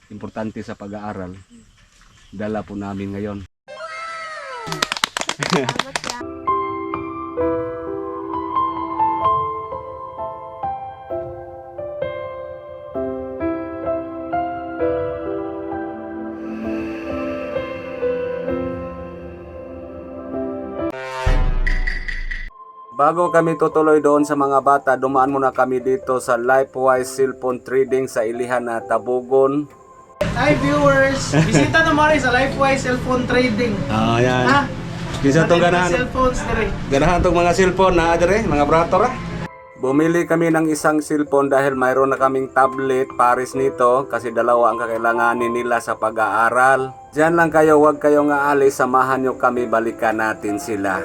importante sa pag-aaral, dala po namin ngayon. Bago kami tutuloy doon sa mga bata, dumaan muna kami dito sa Lifewise Cellphone Trading sa Ilihan na Tabugon. Hi viewers! Bisita naman rin sa Lifewise Cellphone Trading. Yan. Ha? Kisa itong ganahan. Cellphones dire. Ganahan itong mga cellphone na dire, mga brator Bumili kami ng isang cellphone dahil mayroon na kaming tablet pares nito kasi dalawa ang kakailanganin nila sa pag-aaral. Diyan lang kayo, huwag kayong aalis, samahan nyo kami, balikan natin sila.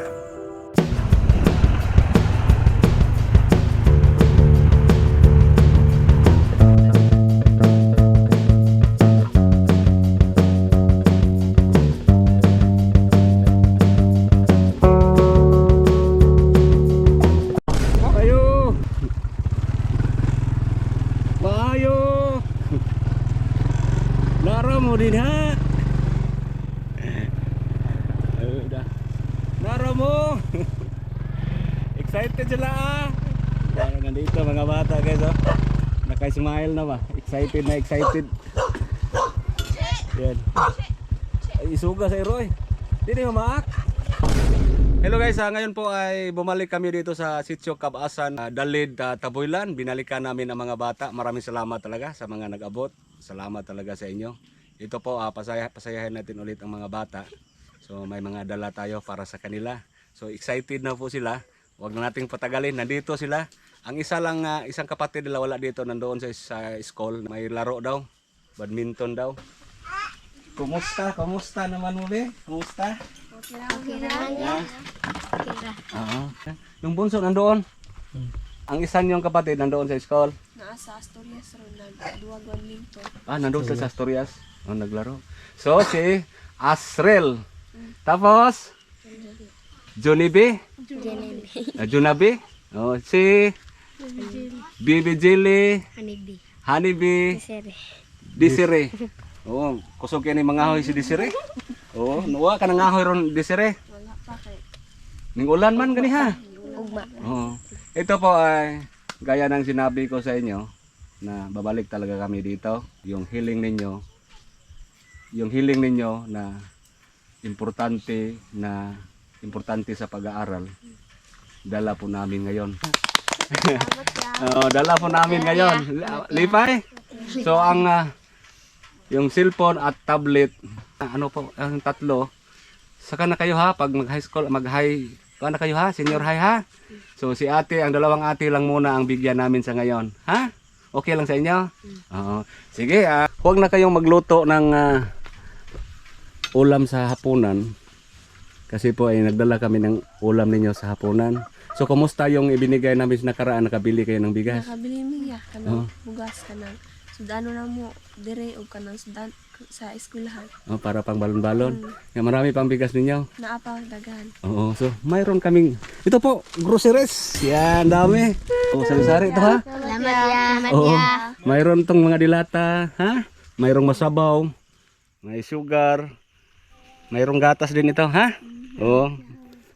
Mo din ha. Naro mo. Excited sila ah. Nandito mga bata guys oh. Naka-smile na ba? Excited na excited. Yan. Ay, isuga sa Roy. Dili mamaak. Hello guys, ngayon po ay bumalik kami dito sa Sitio Cabasan, Dalid, Taboylan. Binalikan namin ang mga bata. Maraming salamat talaga sa mga nag-abot. Salamat talaga sa inyo. Ito po, pasayahin natin ulit ang mga bata. So may mga dala tayo para sa kanila. So excited na po sila. Huwag na nating patagalin. Nandito sila. Ang isa lang, isang kapatid nila wala dito. Nandoon sa school. May laro daw. Badminton daw. Kumusta? Kumusta naman mo be? Kumusta? Okay lang yan. Yung bunso nandoon. Ang isa niyong kapatid nandoon sa school. Nasa Asturias ron, nagduwag Badminton. Nandoon sa Asturias. Naglaro. So si Asrel. Tapos Johnny B. Junabi. Si Bibi Jelly. Honeybee. Desiree. Kusog yan yung mga ahoy si Desiree. Nuwa ka nang ahoy ron Desiree. Wala pa kay. Ning ulan man gani ha. Ugma. Ito po ay gaya ng sinabi ko sa inyo na babalik talaga kami dito. Yung hiling ninyo na importante sa pag-aaral, dala po namin ngayon. Dala po namin ngayon. Lipay. So ang yung cellphone at tablet, ano po, ang tatlo, saka na kayo ha pag mag-high school, na kayo ha, senior high ha. So si ate, ang dalawang ate lang muna ang bigyan namin sa ngayon. Ha? Okay lang sa inyo? Sige, huwag na kayong magluto ng ulam sa hapunan. Kasi po ay nagdala kami ng ulam ninyo sa hapunan. So kumusta yung ibinigay namin sa nakaraan? Nakabili kayo ng bigas? Nakabili miya kanang bugas kanang sudano na mo dire og kanang sudan sa eskwelahan. Para pang balon-balon. Marami pang bigas ninyo. Naapa daghan. So mayroon kaming ito po, groceries. Yan, dami. Sari-sari ito ha. Salamat ya. Mayroon tong mga dilata, ha? Mayroong masabaw, may sugar, mayroong gatas din ito, ha?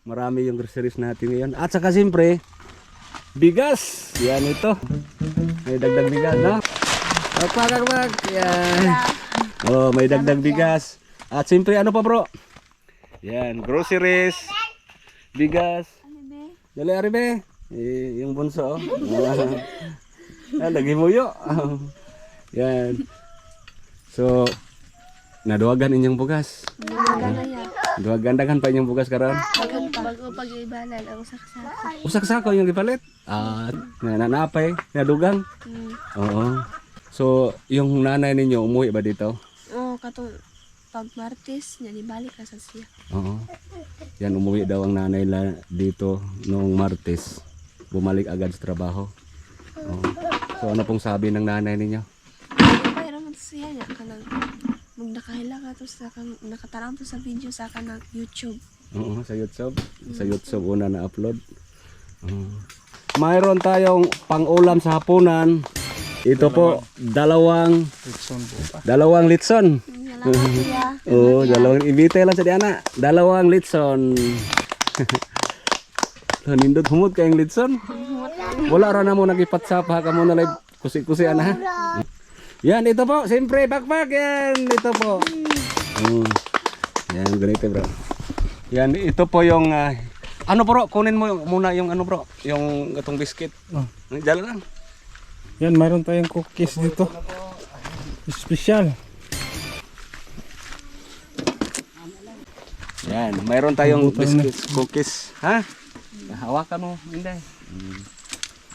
Marami yung groceries natin ngayon. At saka siyempre, bigas. Yan ito. May dagdag bigas, no? Wag. Yan. May dagdag bigas. At siyempre, ano pa bro? Yan, groceries, bigas. Dali, Aribe. Yung bunso, lagi mo yo. Yan. So, naduwagan inyong bugas. Duwagan dagan pa inyong bugas karon. Bago pag-ibalan ang saksak. Usak-sako yung gipalit. Nanapay, nadugang. So, yung nanay ninyo umuwi ba dito? Katong pag Martes niya ibalik na sa siya. Yan, umuwi daw ang nanay dito noong Martes. Bumalik agad sa trabaho. So, ano pong sabi ng nanay ninyo? Mayroon mo siya niya kanang magdakahila ka to sa nakatarang to sa video sa kanang YouTube. Sa YouTube. Sa YouTube una na upload. Mayroon tayong pang-ulam sa hapunan. Ito po, dalawang litson. Salamat kuya. Oh, dalawang ibite lang sa diana. Dalawang litson. Nindot humot kayong litson. Wala ra na mo nagipatsapa ka mo na live kusi-kusi ana ha. Yan ito po, siyempre bakbak yan. Ito po. Yan ganito bro. Yan ito po yung ano bro, kunin mo muna yung ano bro, yung itong biscuit. Diyan lang. Yan, mayroon tayong cookies dito. Special. Yan, mayroon tayong Bubutan na. biscuits, cookies, ha? Hawakan mo, Inday.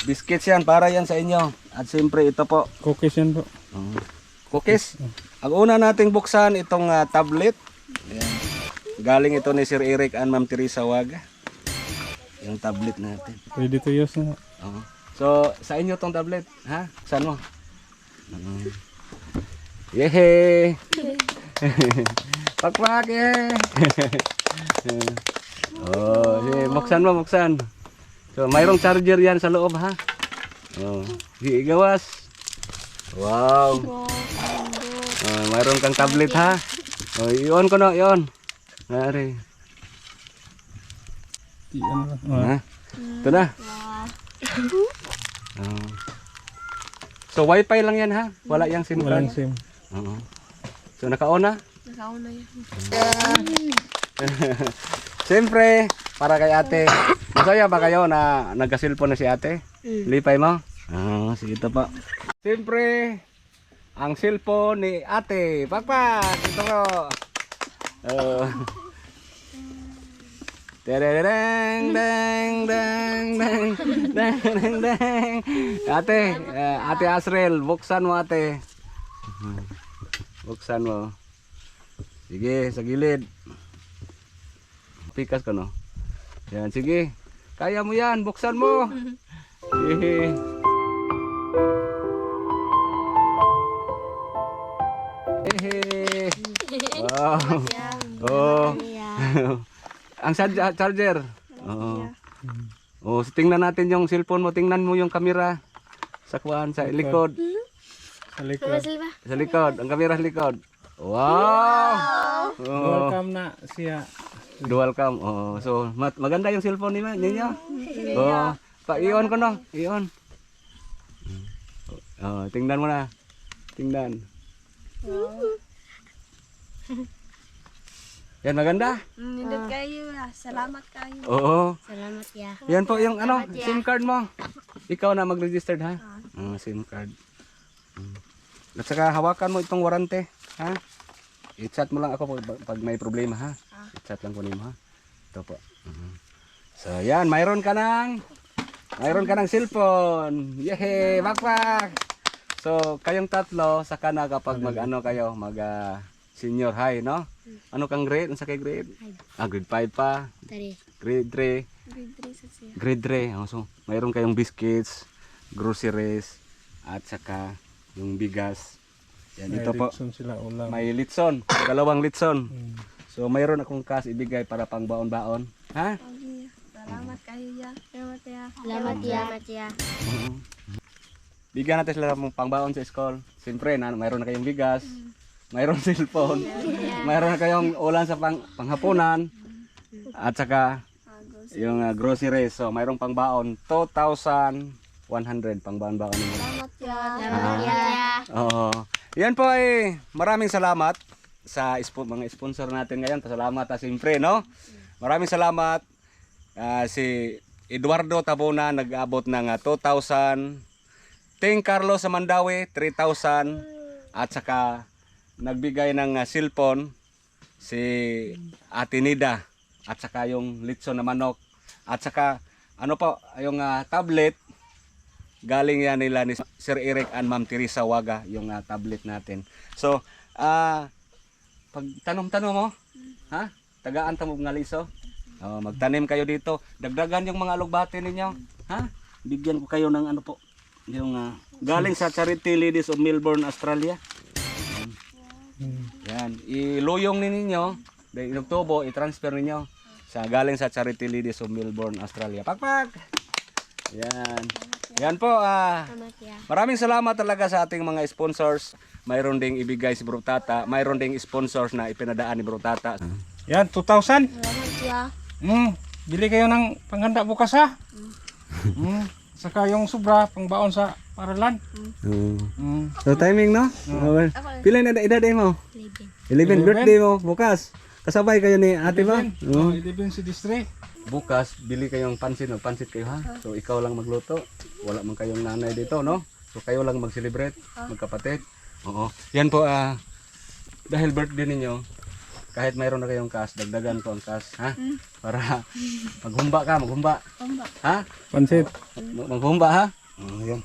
Biscuits yan, para yan sa inyo. At siyempre ito po, Cookies yan po. cookies. Ang una nating buksan itong tablet. Yan. Galing ito ni Sir Eric and Ma'am Teresa Waga. Yung tablet natin. Ready to use na. Oo. So, sa inyo tong tablet, ha? Saan mo? Yehe! Pakpak, yehe! Oh, sige, buksan mo, buksan. So, mayroong charger yan sa loob, ha? Oh, sige, gawas. Wow! Oh, mayroon kang tablet, ha? Oh, i-on ko na, i-on. Nari. Yan lang. Ha? Ito na. Oh. So, wifi lang yan, ha? Wala yung SIM Walang card. SIM. Oo. So, naka-on na? Nakauna yan. Siyempre, para kay ate. Masaya ba kayo na nagka-cellphone na si ate? Lipay mo? Oo, sige ito pa. Siyempre, ang cellphone ni ate. Pakpak! Ito ko. Oh. Tereng deng deng deng deng deng deng. Ate, ate Asrel, buksan mo ate. Buksan mo. Sige, sa gilid. Pikas ka no. Yan, sige. Kaya mo yan, buksan mo. Sige. Hehe. Wow. Oh. Ang charger. Oo. Oh, so tingnan natin yung cellphone mo, tingnan mo yung camera sa kuan sa likod. Sa likod. Sa likod, ang camera sa likod. Wow! Oh, Welcome na siya. dual cam. Oh, so maganda yung cellphone ninyo. Oh, pa-ion ko no, ion. Oh, tingnan mo na. Tingnan. Yan maganda. Nindot kayo. Salamat kayo. Oo. Salamat ya. Yan po yung ano, SIM card mo. Ikaw na mag-registered ha? SIM card. At saka hawakan mo itong warranty, ha? I-chat mo lang ako pag may problema ha. I-chat lang ko nimo ha. Ito po. So yan, mayroon ka ng cellphone. Yehey, bakbak. So kayong tatlo saka na kapag mag-ano kayo, senior high, no? Ano kang grade? Unsa kay grade? Grade 5 pa. Tari. Grade 3. Grade 3 sa siya. Grade 3. Oh, so, mayroon kayong biscuits, groceries, at saka yung bigas. Yan, ito po. May sila ulam. May litson. Dalawang litson. So, mayroon akong cash ibigay para pang baon-baon. Ha? Okay. Salamat kayo ya. Salamat ya. Salamat ya. Salamat ya. Bigyan natin sila ng pangbaon sa school. Siyempre, mayroon na kayong bigas. Mayroon cellphone. Mayroon na kayong ulan sa panghapunan. At saka yung groceries. So, mayroong pangbaon. 2,100 pangbaon-baon nyo. Salamat ya. Salamat ya. Oo. Yan po ay maraming salamat sa mga sponsor natin ngayon. Pasalamat siyempre, no? Maraming salamat. Si Eduardo Tabona nag-abot ng 2,000. Ting Carlos sa Mandawi 3,000. At saka nagbigay ng cellphone si Ate Nida. At saka yung litson na manok. At saka ano po, yung tablet. Galing yan nila ni Sir Eric and Ma'am Teresa Waga, yung tablet natin. So, pag tanom-tanom mo, ha? Tagaan ta mo nga liso. Magtanim kayo dito. Dagdagan yung mga alugbate ninyo, ha? Bigyan ko kayo ng ano po, yung galing sa Charity Ladies of Melbourne, Australia. Yan, iluyong ninyo, dahil Oktubo, i-transfer ninyo sa galing sa Charity Ladies of Melbourne, Australia. Pakpak! Yan. Yan po, Salamat ya. maraming salamat talaga sa ating mga sponsors. Mayroon ding ibigay si Bro Tata, mayroon ding sponsors na ipinadaan ni Bro Tata. Yan, 2,000. Salamat ya. Bili kayo ng panghanda bukas ha. Saka yung sobra, pangbaon sa paralan. So timing no? Pila na edad mo? 11 birthday mo bukas. Kasabay kayo ni ate ba? Ilibin si Distre. Bukas bili kayong pansit, magpansit kayo ha. So ikaw lang magluto. Wala man kayong nanay dito no. So kayo lang mag-celebrate, magkapatid. Oo. Yan po dahil birthday ninyo, kahit mayroon na kayong cash, dagdagan ko ang cash ha. Para maghumba ka, maghumba. Ha? Pansit. Maghumba ha? Yan.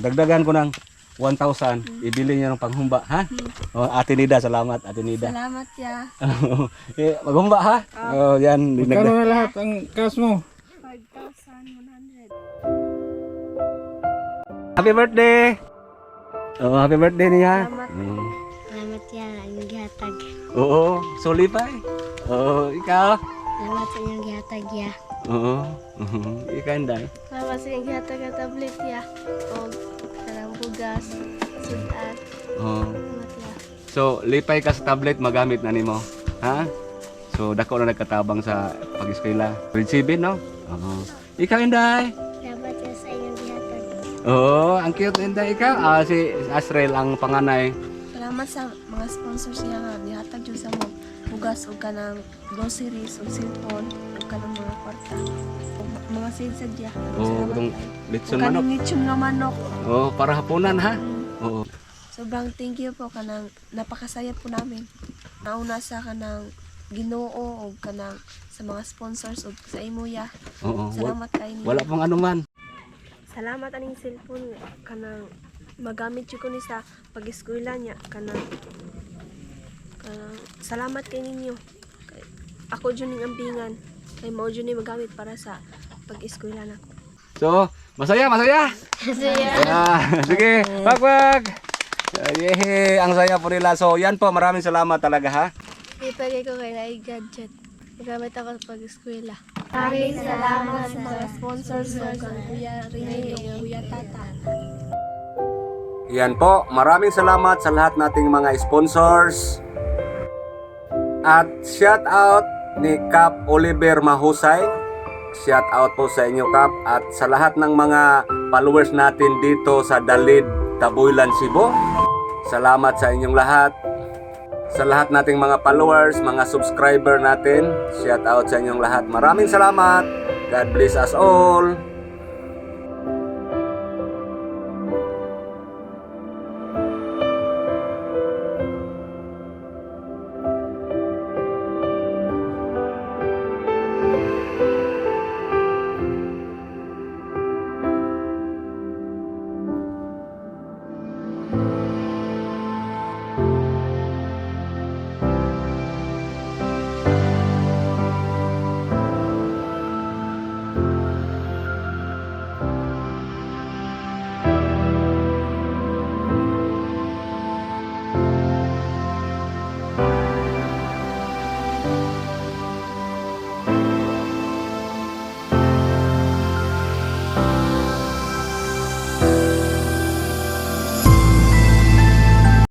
Dagdagan ko ng 1,000, ibili niyo ng panghumba ha? Ate Nida, salamat Ate Nida. Salamat ya. Maghumba ha? Yan. Magkano na lahat ang cash mo? 5,100. Happy birthday! Happy birthday niya. Salamat. Salamat ya. Ang gihatag. Oo, solipay. Ikaw. Salamat sa inyong gihatag ya. Ikaw Inday. Salamat sa inyong gihatag nga tablet ya. O kanang bugas, sudan. Salamat ya. So, lipay ka sa tablet, magamit na nimo. Ha? So, dako na nagkatabang sa pag-eskwela. Grade 7, no? Ikaw Inday. Salamat ya sa inyong gihatag. Ang cute Inday. Ikaw, si Asrel ang panganay. Salamat sa mga sponsors niya nga nihatag jud sa mo bugas o kanang groceries o cellphone o kanang mga kwarta. O mga seeds diya. Itong litson O kanang manok. lechon nga manok. Para hapunan, ha? Oo. Sobrang thank you po kanang napakasaya po namin. Nauna sa kanang Ginoo o kanang sa mga sponsors o sa imuya. Oo. Salamat kay ninyo. Wala pang anuman. Salamat aning cellphone kanang magamit jud ko ni sa pag-eskwela niya kanang salamat kay ninyo. Ako jud ning ambingan kay mao jud ni magamit para sa pag-eskwela nako. So, masaya, masaya. Sige, wag. Yehe, ang saya po nila. So, yan po, maraming salamat talaga ha. Ipagay ko kay na gadget. Magamit ako sa pag-eskwela. Maraming salamat Sa mga sponsors ko kang Kuya Rini o Kuya Tata. Yan po, maraming salamat sa lahat nating mga sponsors. At shout out ni Cap Oliver Mahusay. Shout out po sa inyo Cap. At sa lahat ng mga followers natin dito sa Dalid, Taboylan, Cebu. Salamat sa inyong lahat. Sa lahat nating mga followers, mga subscriber natin. Shout out sa inyong lahat. Maraming salamat. God bless us all.